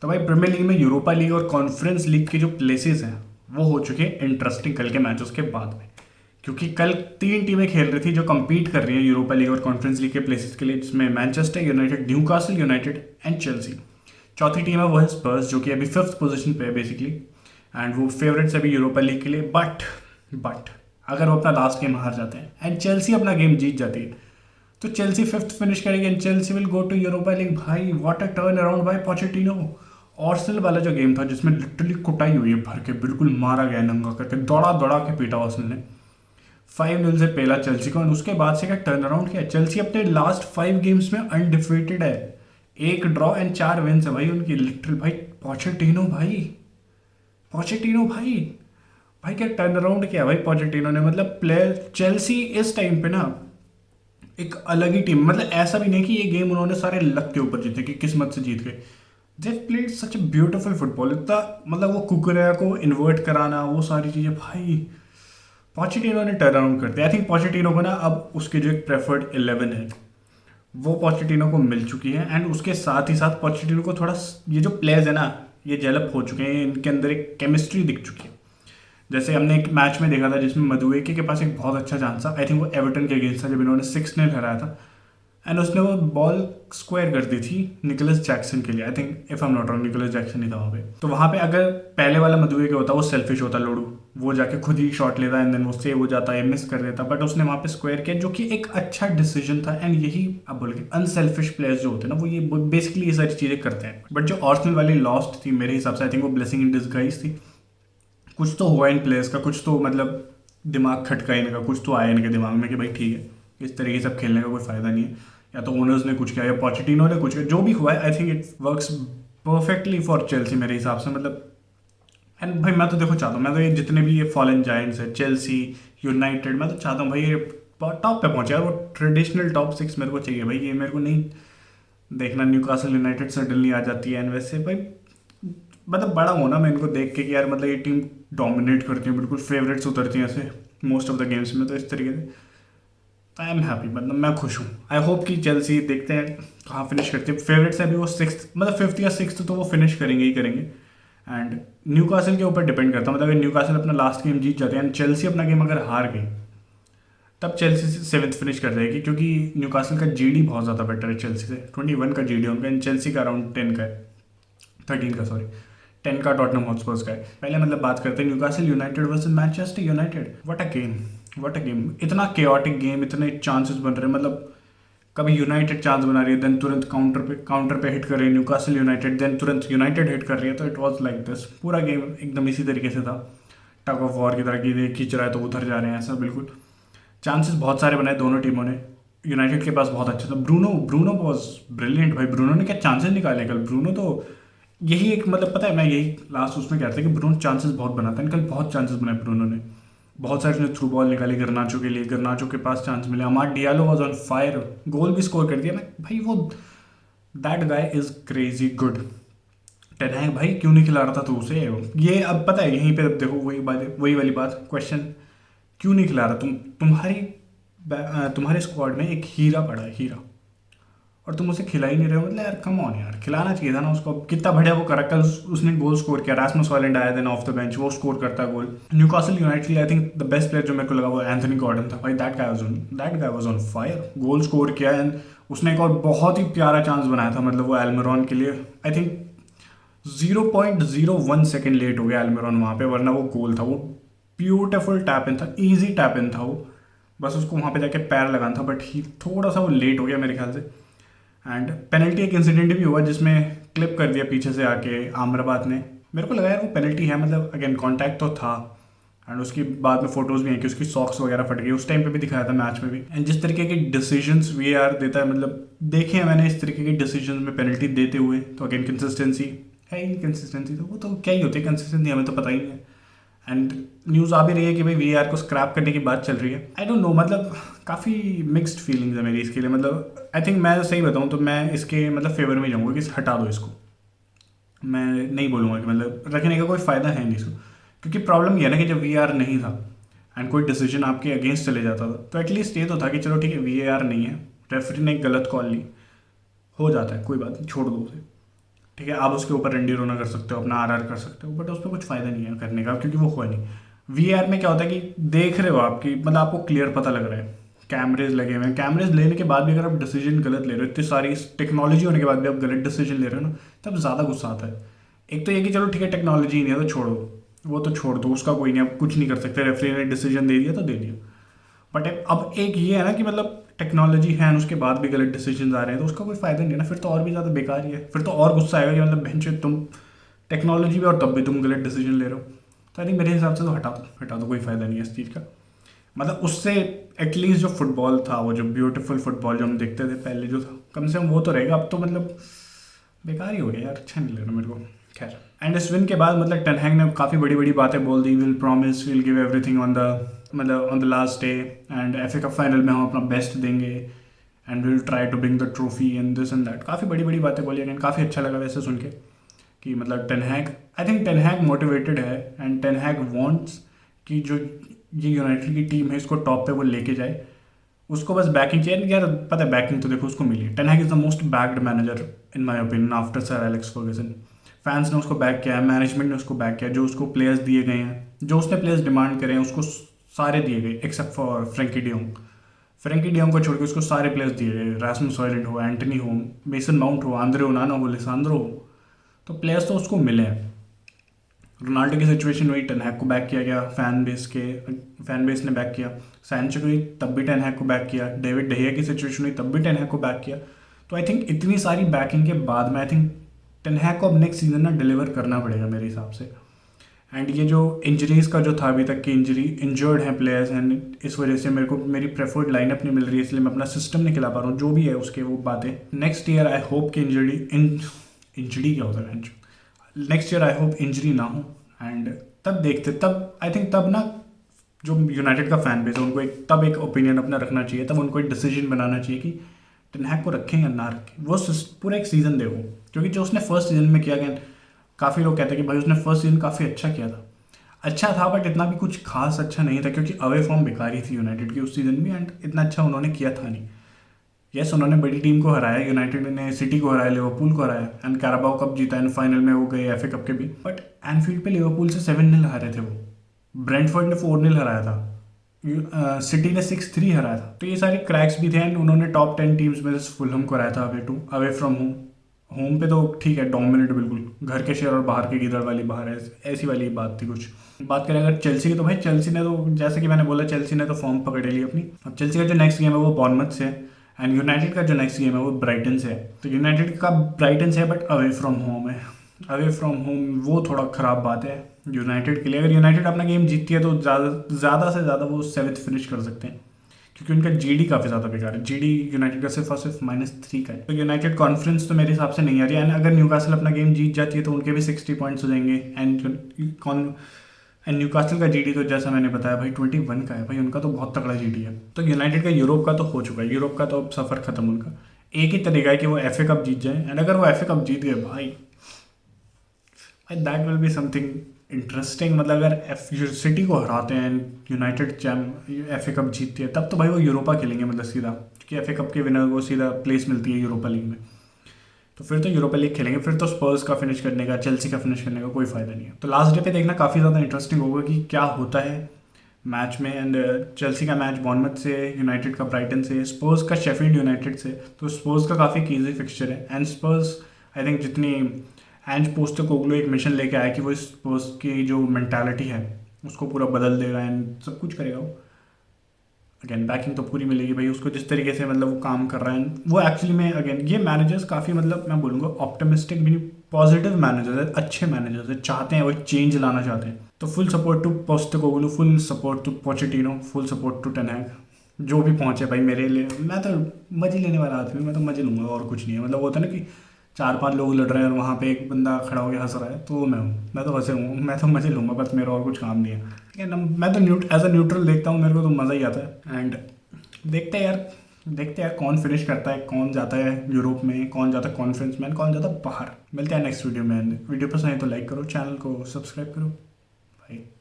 तो भाई premiere league में यूरोपा लीग और कॉन्फ्रेंस लीग के जो प्लेसेस हैं वो हो चुके हैं इंटरेस्टिंग कल के मैचेस के बाद में। क्योंकि कल तीन टीमें खेल रही थी जो compete कर रही हैं यूरोपा लीग और कॉन्फ्रेंस लीग के प्लेसेस के लिए, जिसमें Manchester United, Newcastle United and Chelsea. चौथी टीम है वो है स्पर्स, जो कि अभी फिफ्थ पोजीशन पे है बेसिकली, एंड वो फेवरेट्स अभी यूरोपा लीग के लिए। बट अगर वो अपना लास्ट गेम हार जाते हैं एंड चेल्सी अपना गेम जीत जाती है तो चेल्सी फिफ्थ फिनिश करेगी and Chelsea will go to Europa League. भाई what a turn around by Pochettino. Arsenal वाला जो गेम था जिसमें लिटरली कुटाई हुई है भर के, बिल्कुल मारा गया नंगा करके, दौड़ा दौड़ा के पीटा आर्सेनल ने 5-0 से पहला चेल्सी को। और उसके बाद से क्या टर्न अराउंड किया। चेल्सी अपने लास्ट 5 गेम्स में अनडिफीटेड है, एक ड्रॉ एंड 4 विन्स है भाई उनकी। लिटरल भाई पोचेटिनो भाई, पोचेटिनो भाई, भाई क्या टर्न अराउंड किया भाई पोचेटिनो ने। मतलब प्लेयर चेल्सी इस टाइम पे ना एक अलग ही टीम, मतलब ऐसा भी नहीं कि ये गेम उन्होंने सारे लक के ऊपर जीते कि किस्मत से जीत गए। They played such a beautiful football. इतना मतलब वो कुकुरेया को इन्वर्ट कराना, वो सारी चीज़ें भाई पोचेटिनो ने टर्न अराउंड कर दिया। आई थिंक पोचेटिनो को ना अब उसके जो एक प्रेफर्ड 11 है वो पोचेटिनो को मिल चुकी है, एंड उसके साथ ही साथ पोचेटिनो को थोड़ा ये जो प्लेयर्स है ना ये डेवलप हो चुके हैं, इनके अंदर एक केमिस्ट्री दिख चुकी है। जैसे हमने एक मैच में देखा था जिसमें मदुएके के पास एक बहुत अच्छा चांस था, आई थिंक वो एवर्टन के अगेंस्ट था, जब इन्होंने 6-0 हराया था एंड उसने वो बॉल स्क्वायर कर दी थी निकोलस जैक्सन के लिए। I think if I am not wrong Nicholas Jackson ही था वहाँ पे। तो वहाँ पे अगर पहले वाला मदुएके होता वो सेल्फिश होता लोडू, वो जाके खुद ही शॉट लेता एंड देन वो सेव हो जाता है, मिस कर देता, बट उसने वहाँ पे स्क्वायर किया जो कि एक अच्छा डिसीजन था। एंड यही आप बोल के अनसेल्फिश प्लेयर्स जो होते हैं ना वो ये बेसिकली ये सारी चीज़ें करते हैं। बट जो आर्सेनल वाली लॉस्ट थी मेरे हिसाब से, आई थिंक वो ब्लेसिंग इन डिस्गाइज थी। कुछ तो हुआ इन प्लेयर्स का, कुछ तो मतलब दिमाग खटका इनका, कुछ तो आया इनके दिमाग में कि भाई ठीक है इस तरीके से अब खेलने का कोई फ़ायदा नहीं है, या तो ओनर्स ने कुछ किया या पोचेटिनो ने कुछ किया, जो भी हुआ है I think it works perfectly for Chelsea मेरे हिसाब से। मतलब एंड भाई मैं तो देखो चाहता हूँ, मैं तो ये जितने भी ये फॉलन जायंट्स है चेल्सी यूनाइटेड, मैं तो चाहता हूँ भाई ये टॉप पे पहुँचे यार। वो ट्रेडिशनल टॉप 6 मेरे को चाहिए भाई, ये मेरे को नहीं देखना न्यूकासल यूनाइटेड सडनली आ जाती है। एंड वैसे भाई मतलब बड़ा होना मैं इनको देख के कि यार मतलब ये टीम डोमिनेट करती है, बिल्कुल फेवरेट्स उतरती हैं ऐसे मोस्ट ऑफ द गेम्स में, तो इस तरीके से आई एम हैप्पी, मतलब मैं खुश हूँ। आई होप कि चेल्सी देखते हैं कहाँ फिनिश करती है। फेवरेट्स है अभी वो सिक्स, मतलब फिफ्थ या सिक्स तो वो फिनिश करेंगे ही करेंगे। एंड न्यूकासल के ऊपर डिपेंड करता है, मतलब अगर न्यूकासल अपना लास्ट गेम जीत जाते हैं एंड चेल्सी अपना गेम अगर हार गई तब चेल्सी से सेवन्थ फिनिश कर जाएगी, क्योंकि न्यूकासल का जीडी बहुत ज़्यादा बेटर है चेल्सी से। 21 का जीडी उनका एंड चेल्सी का अराउंड 10 का है, 13 का सॉरी, 10 का टॉटनहम हॉटस्पर्स का है। पहले मतलब बात करते हैं Newcastle United versus Manchester United. What a game, what a game. इतना केओटिक गेम, इतने चांसेस बन रहे हैं, मतलब कभी यूनाइटेड चांस बना रही है देन तुरंत काउंटर पे हिट कर रही है न्यूकासल यूनाइटेड, देन तुरंत यूनाइटेड हिट कर रही है। तो इट वाज लाइक दिस, पूरा गेम एकदम इसी तरीके से था, टग ऑफ वॉर की तरह की, ये खींच रहा है तो उधर जा रहे हैं ऐसा। बिल्कुल चांसेस बहुत सारे बनाए दोनों टीमों ने। यूनाइटेड के पास बहुत अच्छा था, ब्रूनो ब्रूनो वॉज ब्रिलियंट भाई। ब्रूनो ने क्या चांसेस निकाले कल। ब्रूनो तो यही एक मतलब पता है, मैं यही लास्ट उसमें कहता कि ब्रूनो चांसेस बहुत बनाता है, कल बहुत चांसेस बनाए ब्रूनो ने। बहुत सारे उसने थ्रू बॉल निकाली गर्नाचो के लिए, गर्नाचो के पास चांस मिले, Amad Diallo was on fire, goal भी स्कोर कर दिया। मैं भाई वो that guy is crazy good. Ten Hag भाई क्यों नहीं खिला रहा था तू उसे। ये अब पता है यहीं पे अब देखो वही वाली बात, क्वेश्चन क्यों नहीं खिला रहा तुम्हारे स्क्वाड में एक हीरा पड़ा है, हीरा, और तुम उसे खिला ही नहीं रहे हो। मतलब यार कम ऑन यार, खिलाना चाहिए था ना उसको। कितना बढ़िया वो करा कल, उसने गोल स्कोर किया। रास्मस हॉलैंड आया देन ऑफ द बेंच, वो स्कोर करता है goal. Newcastle United I think the best player जो मेरे को लगा वो एंथनी गॉर्डन था भाई। That guy was on fire, goal score किया एंड उसने एक और बहुत ही प्यारा चांस बनाया था, मतलब वो एल्मिरॉन के लिए। आई थिंक 0.01 सेकेंड लेट हो गया एल्मिरॉन वहाँ पे, वरना वो गोल था। वो ब्यूटीफुल टैप इन था, ईजी टैप इन था वो, बस उसको वहाँ पे जाके पैर लगाना था, बट ही थोड़ा सा वो लेट हो गया मेरे ख्याल से। एंड पेनल्टी एक इंसिडेंट भी हुआ जिसमें क्लिप कर दिया पीछे से आके आम्रबाद ने। मेरे को लगा यार वो पेनल्टी है, मतलब अगेन कांटेक्ट तो था। एंड उसकी बाद में फोटोज भी हैं कि उसकी सॉक्स वगैरह फट गई, उस टाइम पे भी दिखाया था मैच में भी। एंड जिस तरीके के डिसीजंस वीआर देता है, मतलब देखे हैं मैंने इस तरीके के डिसीजंस में पेनल्टी देते हुए, तो अगेन कंसिस्टेंसी है। इनकन्सिस्टेंसी तो वो तो क्या ही होती है, कंसिस्टेंसी हमें तो पता ही नहीं है। एंड न्यूज़ आ भी रही है कि भाई वीआर को स्क्रैप करने की बात चल रही है। आई डोंट नो, मतलब काफ़ी मिक्स्ड फीलिंग्स है मेरी इसके लिए। मतलब आई थिंक मैं सही बताऊँ तो मैं इसके मतलब फेवर में जाऊँगा कि हटा दो इसको। मैं नहीं बोलूँगा कि मतलब रखने का कोई फ़ायदा है नहीं इसको, क्योंकि प्रॉब्लम यह है ना कि जब वीआर नहीं था एंड कोई डिसीजन आपके अगेंस्ट चले जाता था तो एटलीस्ट ये तो था कि चलो ठीक है वीआर नहीं है, रेफरी ने एक गलत कॉल ली, हो जाता है कोई बात नहीं, छोड़ दो उसे। ठीक है, आप उसके ऊपर रंडी रोना कर सकते हो, अपना आरआर कर सकते हो, बट उस पर कुछ फ़ायदा नहीं है करने का, क्योंकि वो हुआ नहीं। वीआर में क्या होता है कि देख रहे हो आपकी, मतलब आपको क्लियर पता लग रहा है, कैमरेज लगे हुए हैं, कैमरेज लेने के बाद भी अगर आप डिसीजन गलत ले रहे हो, इतनी सारी टेक्नोलॉजी होने के बाद भी आप गलत डिसीजन ले रहे हो ना, तब ज़्यादा गुस्सा आता है। एक तो ये कि चलो ठीक है टेक्नोलॉजी नहीं है तो छोड़ो, वो तो छोड़ दो, उसका कोई नहीं, आप कुछ नहीं कर सकते, रेफरी ने डिसीजन दे दिया तो दे दिया। बट अब एक ये है ना कि मतलब टेक्नोलॉजी है और उसके बाद भी गलत डिसीजन आ रहे हैं, तो उसका कोई फ़ायदा नहीं है ना, फिर तो और भी ज़्यादा बेकार ही है, फिर तो और गुस्सा आएगा कि मतलब बेंच तुम टेक्नोलॉजी भी और तब भी तुम गलत डिसीजन ले रहे हो। तो आई थिंक मेरे हिसाब से तो हटा दो, कोई फ़ायदा नहीं है इस चीज़ का। मतलब उससे एटलीस्ट जो फुटबॉल था, वो जो ब्यूटीफुल फुटबॉल जो हम देखते थे पहले जो था, कम से कम वो तो रहेगा। अब तो मतलब बेकार ही हो गया यार, अच्छा नहीं लग रहा मेरे को। खैर, एंड इस विन के बाद मतलब टेन हैग ने काफ़ी बड़ी बड़ी बातें बोल दी, will promise will give everything on the मतलब on the last day, and F A cup final में हम अपना बेस्ट देंगे, and will try to bring the trophy and this and that. काफ़ी बड़ी बड़ी बातें बोली, एंड काफ़ी अच्छा लगा वैसे सुन के कि मतलब ten Hag, I think ten Hag motivated है, एंड टेन हैग वांट्स कि जो ये यूनाइटेड की टीम है इसको टॉप पे वो लेके जाए। उसको बस बैकिंग चाहिए यार, पता है बैकिंग तो देखो उसको मिली। Ten Hag is the most backed manager in my opinion after sir Alex Ferguson. Fans ने उसको बैक किया है, मैनेजमेंट ने उसको बैक किया, जो उसको प्लेयर्स दिए गए हैं, जो उसने प्लेयर्स डिमांड करे हैं उसको सारे दिए गए, except for Frenkie de Jong. Frenkie de Jong को छोड़ के उसको सारे प्लेयर्स दिए गए, रास्मुस हॉयलैंड हो, एंटनी हो, मेसन माउंट हो, आंद्रे ओनाना हो, लिसांद्रो हो, तो प्लेयर्स तो उसको मिले हैं। रोनाल्डो की सिचुएशन हुई, टेन हैग को बैक किया गया, फैन बेस ने बैक किया। सैंचो की तब भी टेन हैग को बैक किया। डेविड डेहिया की सिचुएशन हुई तब भी टेन हैग को बैक किया। तो आई थिंक इतनी सारी बैकिंग के बाद में आई थिंक टेन हैग को अब नेक्स्ट सीजन ना डिलीवर करना पड़ेगा मेरे हिसाब से। एंड ये जो इंजरीज़ का जो था अभी तक की इंजर्ड हैं प्लेयर्स, एंड इस वजह से मेरे को मेरी प्रेफर्ड लाइनअप नहीं मिल रही है, इसलिए मैं अपना सिस्टम नहीं खिला पा रहा हूँ, जो भी है उसके वो बातें। नेक्स्ट ईयर आई होप कि इंजरी क्या होता है, next year I hope injury ना हो, एंड तब देखते, तब आई थिंक तब ना जो यूनाइटेड का फैन बेस है उनको तब एक ओपिनियन अपना रखना चाहिए, तब उनको एक डिसीजन बनाना चाहिए कि टेन हैग को रखें या ना रखें। वो पूरा एक सीज़न देखो, क्योंकि जो उसने फर्स्ट सीजन में किया गया, काफ़ी लोग कहते हैं कि भाई उसने फर्स्ट सीजन काफ़ी अच्छा किया था। अच्छा था बट इतना भी कुछ खास अच्छा नहीं था, क्योंकि अवे फॉर्म बेकार ही थी यूनाइटेड की उस सीज़न में, एंड इतना अच्छा उन्होंने किया था नहीं। यस, उन्होंने बड़ी टीम को हराया, यूनाइटेड ने सिटी को हराया, लिवरपूल को हराया, एंड कैराबाओ कप जीता, एंड फाइनल में वो गए एफए कप के भी। बट एनफील्ड पे लिवरपूल से 7-0 हारे थे वो, ब्रेंटफोर्ड ने 4-0 हराया था, सिटी ने 6-3 हराया था। तो ये सारे क्रैक्स भी थे, एंड उन्होंने टॉप 10 टीम्स में से फुलहम को हराया था अवे फ्रॉम होम। होम पे तो ठीक है, डोमिनेट बिल्कुल, घर के शेर और बाहर के गिदड़ वाली बाहर है, ऐसी वाली बात थी कुछ। बात करें अगर चेल्सी की, तो भाई चेल्सी ने तो जैसे कि मैंने बोला, चेल्सी ने तो फॉर्म पकड़ ली अपनी। अब चेल्सी का जो नेक्स्ट गेम है वो बॉर्नमथ से है, एंड यूनाइटेड का जो नेक्स्ट गेम है वो ब्राइटन से है। तो यूनाइटेड का ब्राइटन से है बट अवे फ्रॉम होम है। अवे फ्रॉम होम वो थोड़ा ख़राब बात है यूनाइटेड के लिए। अगर यूनाइटेड अपना गेम जीतती है तो ज़्यादा से ज़्यादा वो 7th फिनिश कर सकते हैं, क्योंकि उनका जीडी काफ़ी ज़्यादा बेकार है। जीडी यूनाइटेड का सिर्फ और सिर्फ -3 का है। तो यूनाइटेड कॉन्फ्रेंस तो मेरे हिसाब से नहीं आ रही है, एंड अगर न्यूकासल अपना गेम जीत जाती है तो उनके भी 60 पॉइंट्स हो जाएंगे। एंड न्यूकासल का जीडी तो जैसा मैंने बताया भाई 21 का है, भाई उनका तो बहुत तगड़ा जीडी है। तो यूनाइटेड का यूरोप का तो हो चुका है, यूरोप का तो अब सफ़र खत्म उनका। एक ही तरीका है कि वो एफ ए कप जीत जाए, एंड अगर वो एफ ए कप जीत गए भाई that will be something interesting. मतलब अगर सिटी को हराते हैं, यूनाइटेड एफ ए कप जीतती है, तब तो भाई वो यूरोपा खेलेंगे मतलब सीधा, क्योंकि एफ ए कप के विनर को सीधा प्लेस मिलती है यूरोपा लीग में। तो फिर तो यूरोपा लीग खेलेंगे, फिर तो स्पर्स का फिनिश करने का, चेल्सी का फिनिश करने का कोई फ़ायदा नहीं है। तो लास्ट डे पे देखना काफ़ी ज़्यादा इंटरेस्टिंग होगा कि क्या होता है मैच में। एंड चेल्सी का मैच बॉर्नमथ से, यूनाइटेड का ब्राइटन से, स्पर्स का शेफील्ड यूनाइटेड से। तो स्पर्स का काफ़ी ईजी फिक्सचर है, एंड स्पर्स आई थिंक जितनी एंज पोस्टेकोग्लू एक मिशन लेके आया कि वो स्पर्स की जो मेंटालिटी है उसको पूरा बदल देगा, एंड सब कुछ करेगा वो। अगेन बैकिंग तो पूरी मिलेगी भाई उसको, जिस तरीके से मतलब वो काम कर रहा है वो एक्चुअली में। अगेन ये मैनेजर्स काफ़ी मतलब मैं बोलूँगा ऑप्टिमिस्टिक भी नहीं, पॉजिटिव मैनेजर्स है, अच्छे मैनेजर्स है, चाहते हैं वो चेंज लाना चाहते हैं। तो full support to Postecoglou, full support to Pochettino, full support to Ten Hag, जो भी पहुँचे भाई मेरे लिए। मैं तो मज़े लेने वाला आदमी, मैं तो मज़े लूँगा और कुछ नहीं है। मतलब वो होता है ना कि 4-5 लोग लड़ रहे हैं और वहाँ पे एक बंदा खड़ा होकर हंस रहा है, तो वो मैं हूँ, मैं तो हंसे हूँ, मैं तो मज़े लूँगा, बस मेरा और कुछ काम नहीं है। ठीक है ना, मैं तो एज अ न्यूट्रल देखता हूँ, मेरे को तो मज़ा ही आता है। एंड देखते हैं यार कौन फिनिश करता है, कौन जाता है यूरोप में, कौन जाता है कॉन्फ्रेंस में, कौन जाता है बाहर। मिलते हैं नेक्स्ट वीडियो में। वीडियो पसंद है तो लाइक करो, चैनल को सब्सक्राइब करो भाई।